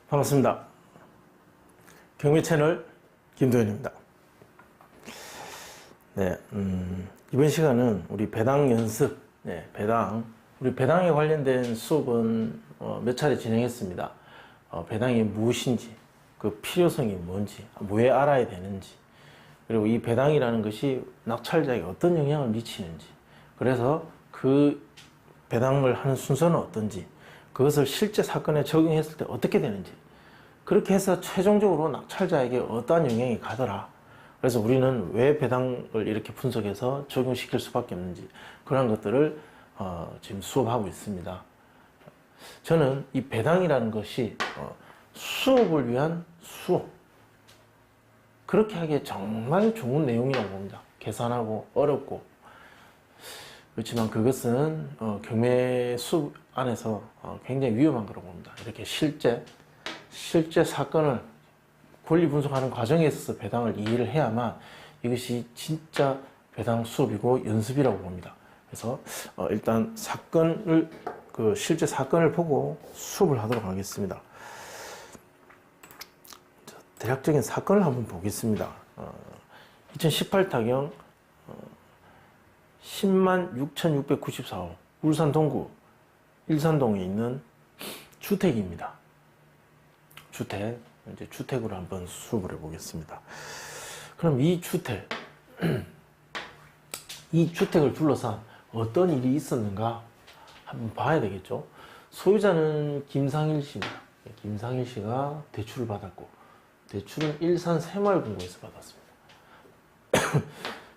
반갑습니다. 경매 채널 김도현입니다. 네, 이번 시간은 우리 배당 연습, 우리 배당에 관련된 수업은 몇 차례 진행했습니다. 배당이 무엇인지, 그 필요성이 뭔지, 왜 알아야 되는지, 그리고 이 배당이라는 것이 낙찰자에게 어떤 영향을 미치는지, 그래서 그 배당을 하는 순서는 어떤지, 그것을 실제 사건에 적용했을 때 어떻게 되는지, 그렇게 해서 최종적으로 낙찰자에게 어떠한 영향이 가더라. 그래서 우리는 왜 배당을 이렇게 분석해서 적용시킬 수밖에 없는지, 그런 것들을 지금 수업하고 있습니다. 저는 이 배당이라는 것이 수업을 위한 수업, 그렇게 하기에 정말 좋은 내용이라고 봅니다. 계산하고 어렵고, 그렇지만 그것은 경매 수업 안에서 굉장히 위험한 거라고 봅니다. 이렇게 실제 사건을 권리 분석하는 과정에 있어서 배당을 이해를 해야만 이것이 진짜 배당 수업이고 연습이라고 봅니다. 그래서 일단 실제 사건을 보고 수업을 하도록 하겠습니다. 대략적인 사건을 한번 보겠습니다. 2018 타경 106,694호 울산 동구 일산동에 있는 주택입니다. 주택으로 한번 수업을 해보겠습니다. 그럼 이 주택을 둘러싼 어떤 일이 있었는가 한번 봐야 되겠죠. 소유자는 김상일 씨입니다. 김상일 씨가 대출을 받았고, 대출은 일산 새마을금고에서 받았습니다.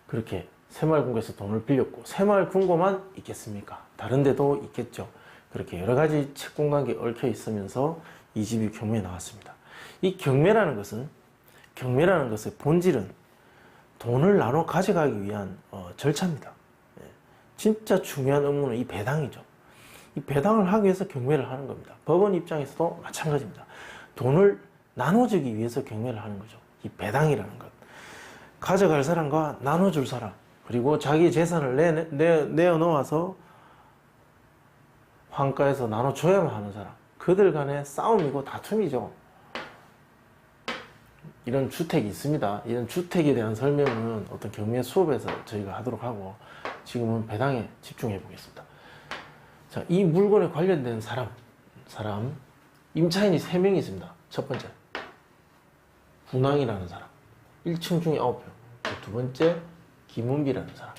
그렇게 새마을금고에서 돈을 빌렸고, 새마을금고만 있겠습니까? 다른 데도 있겠죠. 그렇게 여러 가지 채권관계에 얽혀 있으면서 이 집이 경매에 나왔습니다. 이 경매라는 것의 본질은 돈을 나눠 가져가기 위한 절차입니다. 진짜 중요한 업무는 이 배당이죠. 이 배당을 하기 위해서 경매를 하는 겁니다. 법원 입장에서도 마찬가지입니다. 돈을 나눠주기 위해서 경매를 하는 거죠. 이 배당이라는 것. 가져갈 사람과 나눠줄 사람, 그리고 자기 재산을 내어놓아서 환가에서 나눠줘야만 하는 사람, 그들 간의 싸움이고 다툼이죠. 이런 주택이 있습니다. 이런 주택에 대한 설명은 어떤 경매 수업에서 저희가 하도록 하고, 지금은 배당에 집중해 보겠습니다. 자, 이 물건에 관련된 사람, 임차인이 3명이 있습니다. 첫 번째, 군왕이라는 사람, 1층 중에 9평. 두 번째, 김은비라는 사람.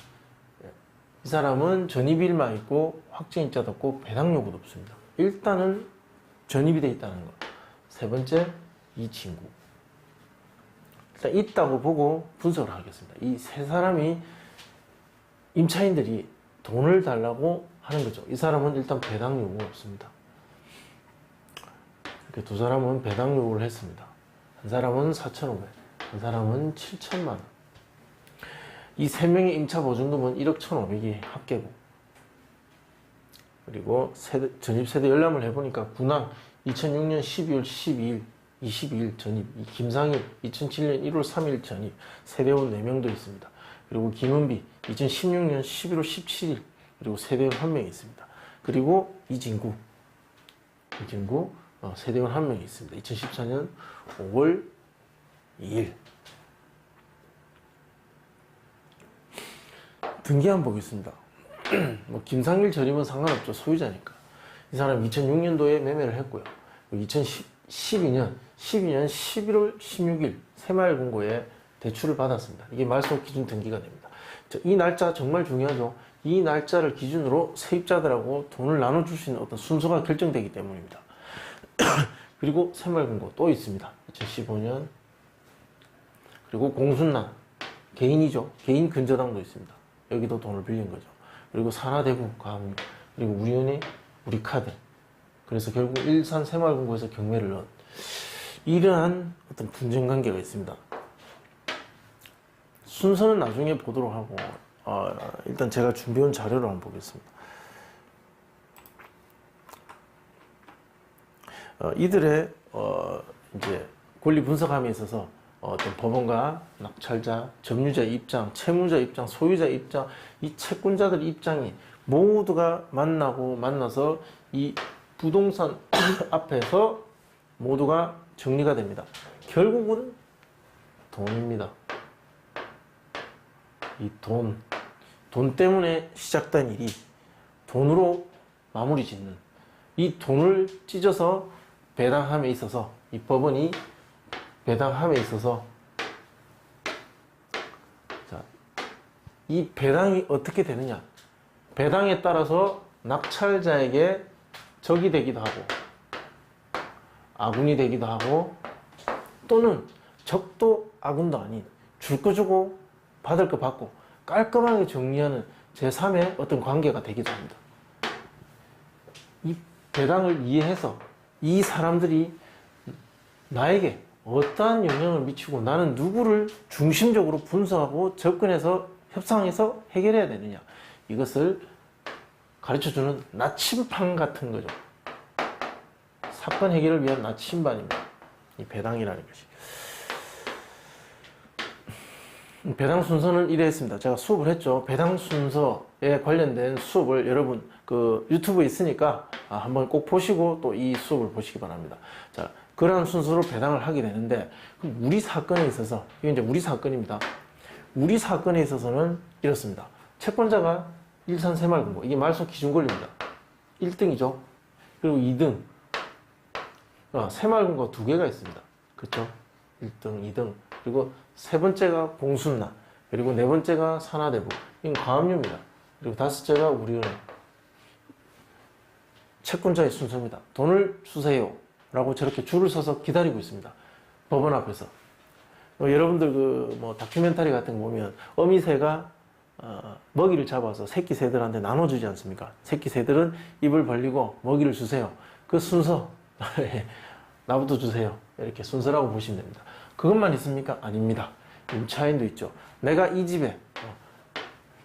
이 사람은 전입일만 있고 확정입자도 없고 배당 요구도 없습니다. 일단은 전입이 되어 있다는 것. 세 번째, 이 친구. 일단 있다고 보고 분석을 하겠습니다. 이 세 사람이, 임차인들이 돈을 달라고 하는 거죠. 이 사람은 일단 배당 요구가 없습니다. 이렇게 두 사람은 배당 요구를 했습니다. 한 사람은 4,500, 한 사람은 7천만 원. 이 세 명의 임차 보증금은 1억 1,500이 합계고, 그리고 전입세대 열람을 해보니까 군왕 2006년 12월 22일 전입, 김상일 2007년 1월 3일 전입, 세대원 4명도 있습니다. 그리고 김은비 2016년 11월 17일, 그리고 세대원 1명이 있습니다. 그리고 이진구 세대원 1명이 있습니다. 2014년 5월 2일. 등기 한번 보겠습니다. 김상일 전입은 상관없죠. 소유자니까. 이 사람 2006년도에 매매를 했고요. 2012년 11월 16일 새마을금고에 대출을 받았습니다. 이게 말소 기준 등기가 됩니다. 이 날짜 정말 중요하죠. 이 날짜를 기준으로 세입자들하고 돈을 나눠줄 수 있는 어떤 순서가 결정되기 때문입니다. 그리고 새마을금고 또 있습니다. 2015년. 그리고 공순남, 개인이죠. 개인 근저당도 있습니다. 여기도 돈을 빌린 거죠. 그리고 산하대구, 가압류, 그리고 우리은행, 우리카드. 그래서 결국 일산 새마을금고에서 경매를 넣은 이러한 어떤 분쟁관계가 있습니다. 순서는 나중에 보도록 하고, 일단 제가 준비해온 자료를 한번 보겠습니다. 이들의 이제 권리 분석함에 있어서 어떤 법원과 낙찰자, 점유자 입장, 채무자 입장, 소유자 입장, 이 채권자들 입장이 모두가 만나서 이 부동산 앞에서 모두가 정리가 됩니다. 결국은 돈입니다. 이 돈 때문에 시작된 일이 돈으로 마무리 짓는, 이 돈을 찢어서 배당함에 있어서, 이 법원이 배당함에 있어서, 자, 이 배당이 어떻게 되느냐, 배당에 따라서 낙찰자에게 적이 되기도 하고 아군이 되기도 하고, 또는 적도 아군도 아닌 줄 거 주고 받을 거 받고 깔끔하게 정리하는 제3의 어떤 관계가 되기도 합니다. 이 배당을 이해해서 이 사람들이 나에게 어떠한 영향을 미치고 나는 누구를 중심적으로 분석하고 접근해서 협상해서 해결해야 되느냐, 이것을 가르쳐주는 나침반 같은 거죠. 사건 해결을 위한 나침반입니다. 이 배당이라는 것이. 배당 순서는 이래 했습니다. 제가 수업을 했죠. 배당 순서에 관련된 수업을 여러분 그 유튜브에 있으니까 한번 꼭 보시고 또 이 수업을 보시기 바랍니다. 자, 그러한 순서로 배당을 하게 되는데, 우리 사건에 있어서, 이게 이제 우리 사건입니다. 우리 사건에 있어서는 이렇습니다. 채권자가 일산 새마을금고, 이게 말소 기준 권리입니다. 1등이죠. 그리고 2등. 새마을금고가 2개가 있습니다. 그렇죠? 1등, 2등. 그리고 세 번째가 봉순나, 그리고 네 번째가 산하대부, 이건 과업료입니다. 그리고 다섯째가 우리은행. 채권자의 순서입니다. 돈을 주세요 라고 저렇게 줄을 서서 기다리고 있습니다. 법원 앞에서. 여러분들 그 다큐멘터리 같은 거 보면 어미새가 먹이를 잡아서 새끼 새들한테 나눠주지 않습니까? 새끼 새들은 입을 벌리고 먹이를 주세요. 그 순서 나부터 주세요, 이렇게 순서라고 보시면 됩니다. 그것만 있습니까? 아닙니다. 임차인도 있죠. 내가 이 집에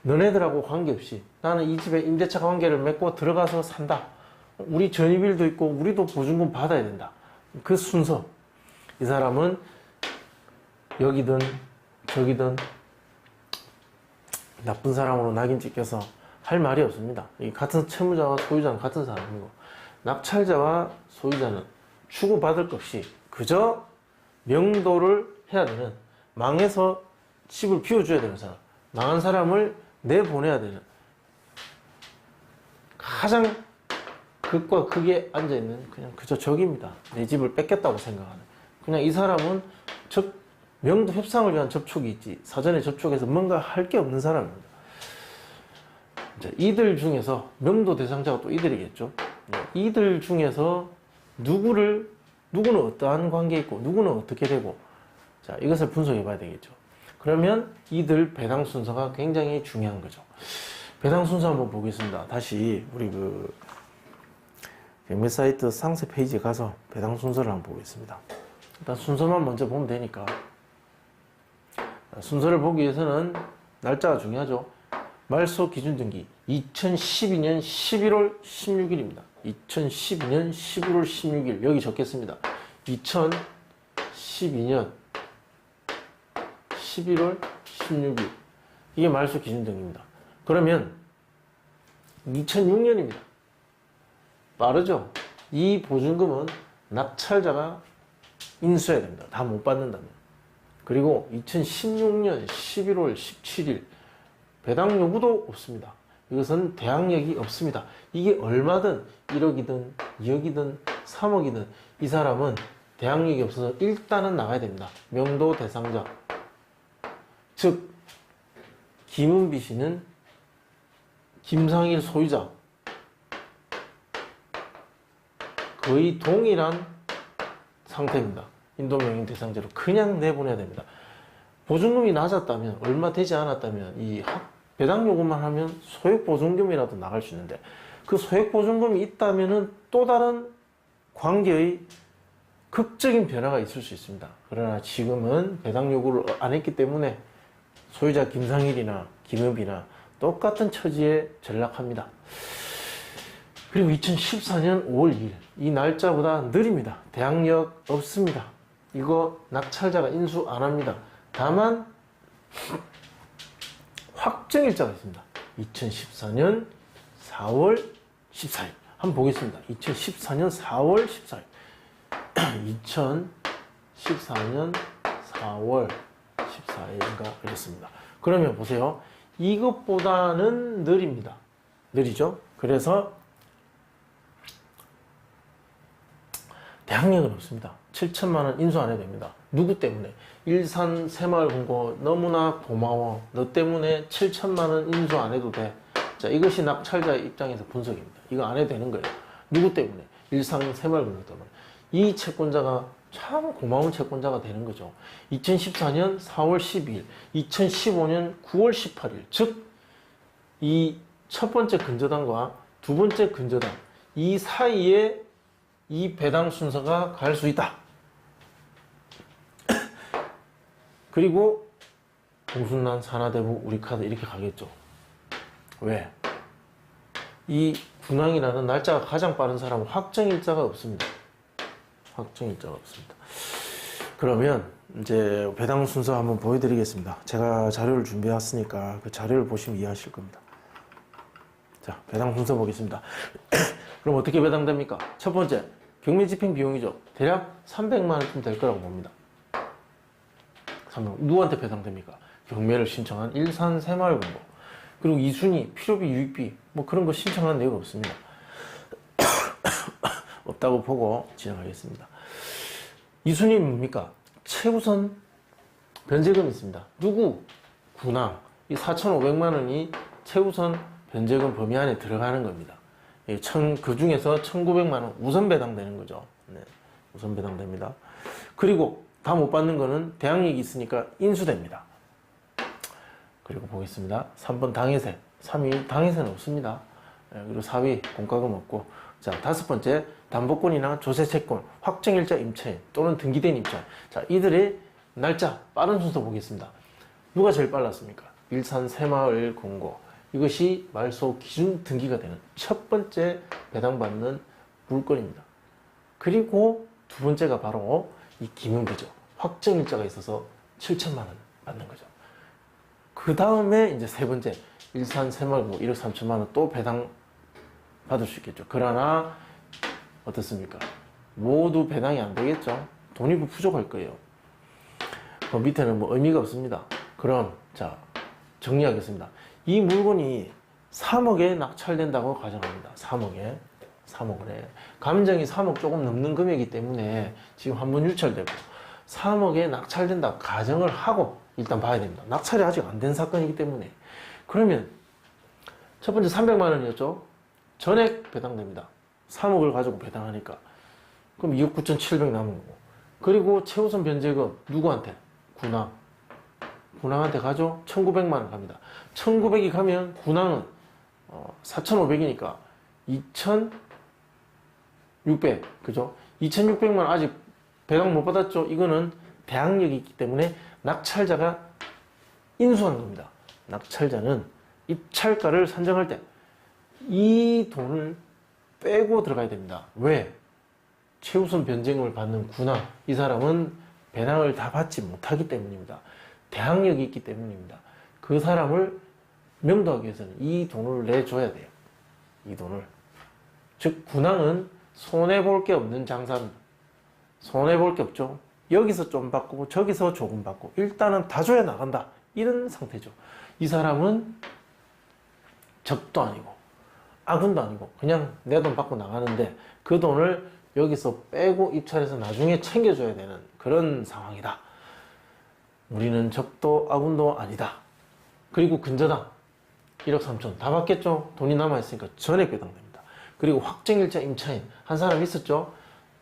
너네들하고 관계없이 나는 이 집에 임대차 관계를 맺고 들어가서 산다. 우리 전입일도 있고 우리도 보증금 받아야 된다. 그 순서. 이 사람은 여기든 저기든 나쁜 사람으로 낙인 찍혀서 할 말이 없습니다. 이 같은 채무자와 소유자는 같은 사람이고, 낙찰자와 소유자는 추구받을 것 없이 그저 명도를 해야 되는, 망해서 집을 비워줘야 되는 사람, 망한 사람을 내보내야 되는, 가장 극과 극에 앉아있는 그냥 그저 적입니다. 내 집을 뺏겼다고 생각하는. 그냥 이 사람은 명도 협상을 위한 접촉이 있지 사전에 접촉해서 뭔가 할 게 없는 사람입니다. 이들 중에서 명도 대상자가 또 이들이겠죠. 이들 중에서 누구는 어떠한 관계에 있고 누구는 어떻게 되고, 자, 이것을 분석해 봐야 되겠죠. 그러면 이들 배당 순서가 굉장히 중요한 거죠. 배당 순서 한번 보겠습니다. 다시 우리 그 경매사이트 상세 페이지에 가서 배당 순서를 한번 보겠습니다. 일단 순서만 먼저 보면 되니까. 순서를 보기 위해서는 날짜가 중요하죠. 말소 기준 등기 2012년 11월 16일입니다. 2012년 11월 16일 여기 적겠습니다. 2012년 11월 16일 이게 말소 기준 등기입니다. 그러면 2006년입니다. 빠르죠? 이 보증금은 낙찰자가 인수해야 됩니다. 다 못 받는다면. 그리고 2016년 11월 17일 배당 요구도 없습니다. 이것은 대항력이 없습니다. 이게 얼마든 1억이든 2억이든 3억이든 이 사람은 대항력이 없어서 일단은 나가야 됩니다. 명도 대상자. 즉 김은비 씨는 김상일 소유자 거의 동일한 상태입니다. 인도명의 대상자로 그냥 내보내야 됩니다. 보증금이 낮았다면, 얼마 되지 않았다면 이 배당 요구만 하면 소액보증금이라도 나갈 수 있는데, 그 소액보증금이 있다면은 또 다른 관계의 극적인 변화가 있을 수 있습니다. 그러나 지금은 배당 요구를 안 했기 때문에 소유자 김상일이나 김은비나 똑같은 처지에 전락합니다. 그리고 2014년 5월 2일 이 날짜보다 느립니다. 대항력 없습니다. 이거 낙찰자가 인수 안 합니다. 다만 확정일자가 있습니다. 2014년 4월 14일 한번 보겠습니다. 2014년 4월 14일 2014년 4월 14일인가 그랬습니다. 그러면 보세요. 이것보다는 느립니다. 느리죠? 그래서 대항력은 없습니다. 7천만 원 인수 안 해도 됩니다. 누구 때문에? 일산 새마을금고 너무나 고마워. 너 때문에 7천만 원 인수 안 해도 돼. 자, 이것이 낙찰자의 입장에서 분석입니다. 이거 안 해도 되는 거예요. 누구 때문에? 일산 새마을금고 때문에. 이 채권자가 참 고마운 채권자가 되는 거죠. 2014년 4월 12일, 2015년 9월 18일, 즉 이 첫 번째 근저당과 두 번째 근저당 이 사이에 이 배당 순서가 갈 수 있다. 그리고 공순난 산하대부 우리카드 이렇게 가겠죠. 왜? 이 군항이라는 날짜가 가장 빠른 사람은 확정일자가 없습니다. 확정일자가 없습니다. 그러면 이제 배당 순서 한번 보여드리겠습니다. 제가 자료를 준비했으니까 그 자료를 보시면 이해하실 겁니다. 자, 배당 순서 보겠습니다. 그럼 어떻게 배당됩니까? 첫 번째, 경매 집행 비용이죠. 대략 300만 원쯤 될 거라고 봅니다. 300. 누구한테 배당됩니까? 경매를 신청한 일산 새마을금고. 그리고 2순위, 필요비, 유익비 뭐 그런 거 신청한 내용 없습니다. 없다고 보고 진행하겠습니다. 2순위는 뭡니까? 최우선 변제금이 있습니다. 누구? 군항. 이 4,500만 원이 최우선 변제금 범위 안에 들어가는 겁니다. 그 중에서 1,900만 원 우선 배당되는 거죠. 네, 우선 배당됩니다. 그리고 다 못 받는 거는 대항력이 있으니까 인수됩니다. 그리고 보겠습니다. 3번 당해세, 3위 당해세는 없습니다. 그리고 4위 공과금 없고, 자, 다섯 번째 담보권이나 조세채권, 확정일자 임차인 또는 등기된 임차인. 자, 이들의 날짜 빠른 순서 보겠습니다. 누가 제일 빨랐습니까? 일산 새마을금고. 이것이 말소 기준 등기가 되는 첫 번째 배당받는 물건입니다. 그리고 두 번째가 바로 이 김은비죠. 확정일자가 있어서 7천만 원 받는 거죠. 그 다음에 이제 세 번째 일산 새마을금고 1억 3천만 원 또 배당 받을 수 있겠죠. 그러나 어떻습니까? 모두 배당이 안 되겠죠. 돈이 부족할 거예요. 그 밑에는 뭐 의미가 없습니다. 그럼 자, 정리하겠습니다. 이 물건이 3억에 낙찰된다고 가정합니다. 3억에. 감정이 3억 조금 넘는 금액이기 때문에 지금 한번 유찰되고 3억에 낙찰된다 가정을 하고 일단 봐야 됩니다. 낙찰이 아직 안 된 사건이기 때문에. 그러면 첫 번째 300만 원이었죠. 전액 배당됩니다. 3억을 가지고 배당하니까. 그럼 2억 9,700 남은 거고. 그리고 최우선 변제금 누구한테? 군항한테 가죠. 1,900만 원 갑니다. 1,900이 가면 군항은 4,500이니까 2,600, 그죠? 2,600만 원 아직 배당 못 받았죠. 이거는 대항력이 있기 때문에 낙찰자가 인수한 겁니다. 낙찰자는 입찰가를 산정할 때 이 돈을 빼고 들어가야 됩니다. 왜? 최우선 변제금을 받는 군항, 이 사람은 배당을 다 받지 못하기 때문입니다. 대항력이 있기 때문입니다. 그 사람을 명도하기 위해서는 이 돈을 내줘야 돼요. 이 돈을. 즉 군항은 손해볼 게 없는 장사입니다. 손해볼 게 없죠. 여기서 좀 받고 저기서 조금 받고 일단은 다 줘야 나간다. 이런 상태죠. 이 사람은 적도 아니고 아군도 아니고 그냥 내 돈 받고 나가는데 그 돈을 여기서 빼고 입찰해서 나중에 챙겨줘야 되는 그런 상황이다. 우리는 적도 아군도 아니다. 그리고 근저당 1억 3천 다 받겠죠. 돈이 남아있으니까 전액 배당됩니다. 그리고 확정일자 임차인 한 사람 있었죠.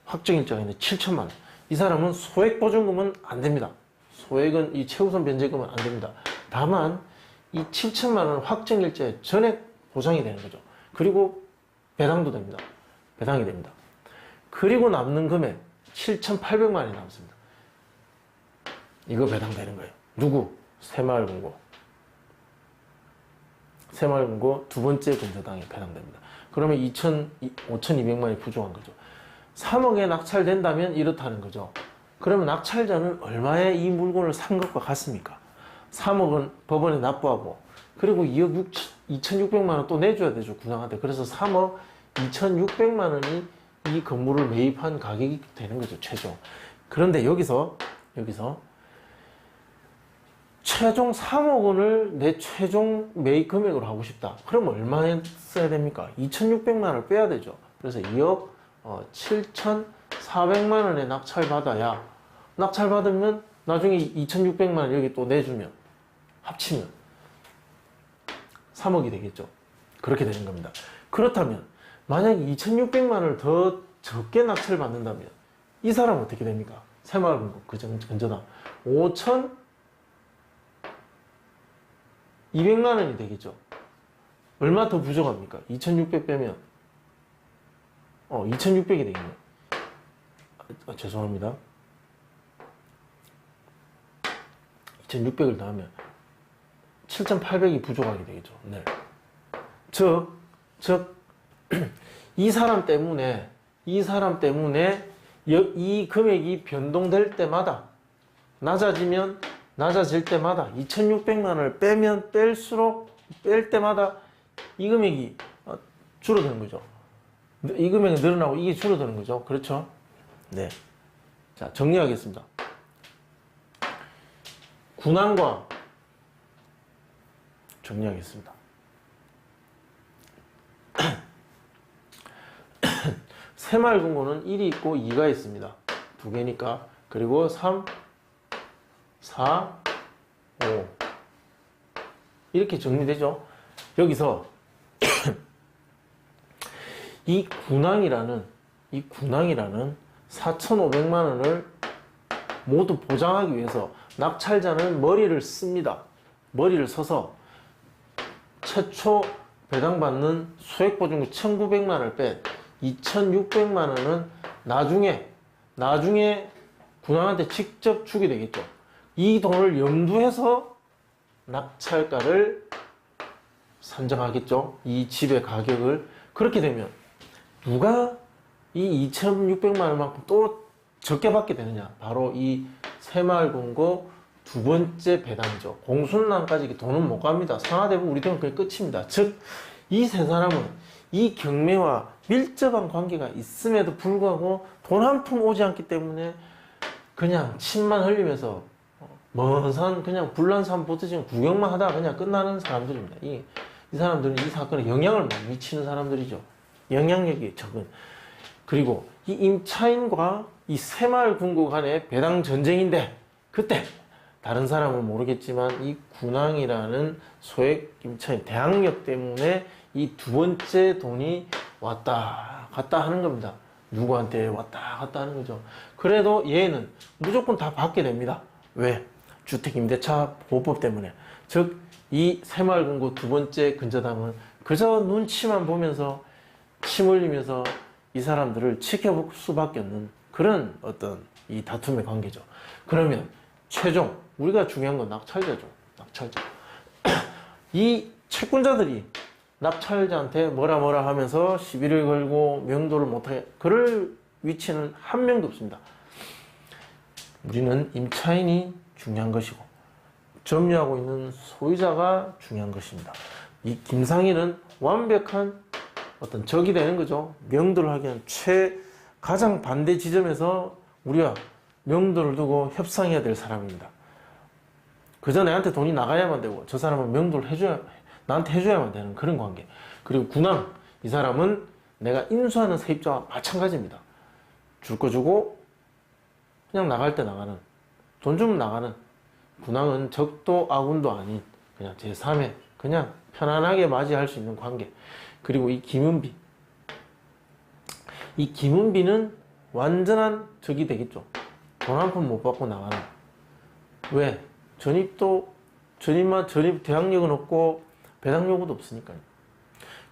확정일자가 있는데 7천만 원. 이 사람은 소액 보증금은 안 됩니다. 소액은 이 최우선 변제금은 안 됩니다. 다만 이 7천만 원 확정일자에 전액 보상이 되는 거죠. 그리고 배당도 됩니다. 배당이 됩니다. 그리고 남는 금액 7,800만 원이 남습니다. 이거 배당되는 거예요. 누구? 새마을금고. 새마을금고 두 번째 근저당이 배당됩니다. 그러면 5,200만 원이 부족한 거죠. 3억에 낙찰된다면 이렇다는 거죠. 그러면 낙찰자는 얼마에 이 물건을 산 것과 같습니까? 3억은 법원에 납부하고 그리고 2억 2,600만 원 또 내줘야 되죠. 군항한테. 그래서 3억 2,600만 원이 이 건물을 매입한 가격이 되는 거죠, 최종. 그런데 여기서 최종 3억 원을 내 최종 매입 금액으로 하고 싶다. 그럼 얼마나 써야 됩니까? 2,600만 원을 빼야 되죠. 그래서 2억 7,400만 원에 낙찰 받아야, 낙찰 받으면 나중에 2,600만 원 여기 또 내주면 합치면 3억이 되겠죠. 그렇게 되는 겁니다. 그렇다면 만약에 2,600만 원을 더 적게 낙찰 받는다면 이 사람은 어떻게 됩니까? 새마을금고 근저당 5,200만 원이 되겠죠. 얼마 더 부족합니까? 2,600 빼면 2,600이 되겠네요. 죄송합니다. 2,600을 더하면 7,800이 부족하게 되겠죠. 네. 즉, 이 사람 때문에 이 금액이 변동될 때마다, 낮아질 때마다 2,600만 원을 빼면 뺄 때마다 이 금액이 줄어드는 거죠. 이 금액이 늘어나고 이게 줄어드는 거죠. 그렇죠? 네. 자, 정리하겠습니다. 군항과 정리하겠습니다. 새마을금고는 1이 있고 2가 있습니다. 두 개니까. 그리고 3, 4, 5 이렇게 정리되죠. 여기서 이 군항이라는 4,500만 원을 모두 보장하기 위해서 낙찰자는 머리를 씁니다. 머리를 써서 최초 배당받는 소액보증금 1,900만 원을 뺀 2,600만 원은 나중에 군항한테 직접 주게 되겠죠. 이 돈을 염두해서 낙찰가를 산정하겠죠. 이 집의 가격을. 그렇게 되면 누가 이 2,600만 원만큼 또 적게 받게 되느냐? 바로 이 새마을금고 두 번째 배당이죠. 공순남까지 돈은 못 갑니다. 상하대부 우리 돈은 그게 끝입니다. 즉, 이 세 사람은 이 경매와 밀접한 관계가 있음에도 불구하고 돈 한 푼 오지 않기 때문에 그냥 침만 흘리면서 먼 산 그냥 불란산 보듯이 구경만 하다가 그냥 끝나는 사람들입니다. 이 사람들은 이 사건에 영향을 못 미치는 사람들이죠. 영향력이 적은. 그리고 이 임차인과 이 새마을금고 간의 배당 전쟁인데, 그때 다른 사람은 모르겠지만 이 군항이라는 소액 임차인 대항력 때문에 이 두 번째 돈이 왔다 갔다 하는 겁니다. 누구한테 왔다 갔다 하는 거죠. 그래도 얘는 무조건 다 받게 됩니다. 왜? 주택임대차 보호법 때문에. 즉, 이 새마을금고 두 번째 근저당은 그저 눈치만 보면서 침 흘리면서 이 사람들을 지켜볼 수밖에 없는 그런 어떤 이 다툼의 관계죠. 그러면 최종 우리가 중요한 건 낙찰자죠. 낙찰자. 이 채권자들이 낙찰자한테 뭐라 하면서 시비를 걸고 명도를 못하게 그럴 위치는 한 명도 없습니다. 우리는 임차인이 중요한 것이고 점유하고 있는 소유자가 중요한 것입니다. 이 김상일은 완벽한 어떤 적이 되는 거죠. 명도를 하기엔 가장 반대 지점에서 우리가 명도를 두고 협상해야 될 사람입니다. 그저 내한테 돈이 나가야만 되고 저 사람은 명도를 나한테 해줘야만 되는 그런 관계. 그리고 군항, 이 사람은 내가 인수하는 세입자와 마찬가지입니다. 줄 거 주고 그냥 나갈 때 나가는, 돈 주면 나가는. 군항은 적도 아군도 아닌 그냥 제3의 그냥 편안하게 맞이할 수 있는 관계. 그리고 이 김은비는 완전한 적이 되겠죠. 돈 한 푼 못 받고 나가는. 왜? 전입 대항력은 없고 배당 요구도 없으니까요.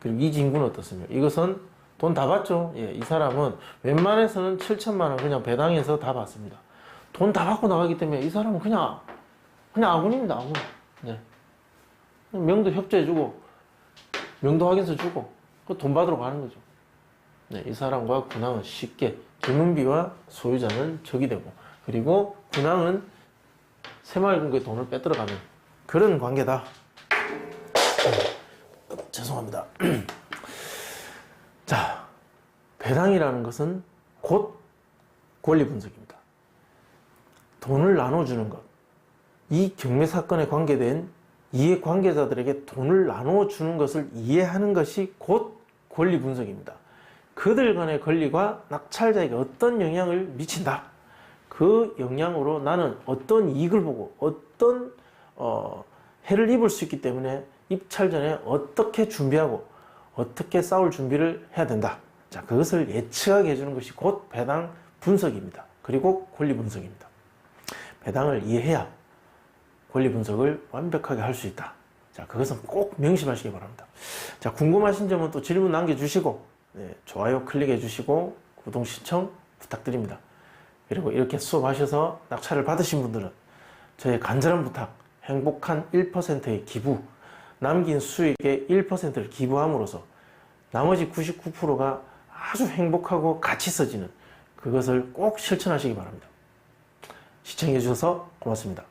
그리고 이진구는 어떻습니까? 이것은 돈 다 받죠. 예, 이 사람은 웬만해서는 7천만 원 그냥 배당해서 다 받습니다. 돈 다 받고 나가기 때문에 이 사람은 그냥 아군입니다. 아군. 네. 명도 협조해주고 명도 확인서 주고 돈 받으러 가는 거죠. 네, 이 사람과 군항은 쉽게 김은비와 소유자는 적이 되고, 그리고 군항은 새마을금고의 돈을 빼들어가는 그런 관계다. 죄송합니다. 자, 배당이라는 것은 곧 권리 분석입니다. 돈을 나눠주는 것. 이 경매 사건에 관계된 이해관계자들에게 돈을 나눠주는 것을 이해하는 것이 곧 권리 분석입니다. 그들 간의 권리가 낙찰자에게 어떤 영향을 미친다. 그 영향으로 나는 어떤 이익을 보고 어떤 해를 입을 수 있기 때문에 입찰 전에 어떻게 준비하고 어떻게 싸울 준비를 해야 된다. 자, 그것을 예측하게 해주는 것이 곧 배당 분석입니다. 그리고 권리 분석입니다. 배당을 이해해야 권리 분석을 완벽하게 할 수 있다. 자, 그것은 꼭 명심하시기 바랍니다. 자, 궁금하신 점은 또 질문 남겨주시고, 네, 좋아요 클릭해 주시고, 구독 신청 부탁드립니다. 그리고 이렇게 수업하셔서 낙찰을 받으신 분들은 저의 간절한 부탁, 행복한 1%의 기부, 남긴 수익의 1%를 기부함으로써 나머지 99%가 아주 행복하고 가치 있어지는 그것을 꼭 실천하시기 바랍니다. 시청해 주셔서 고맙습니다.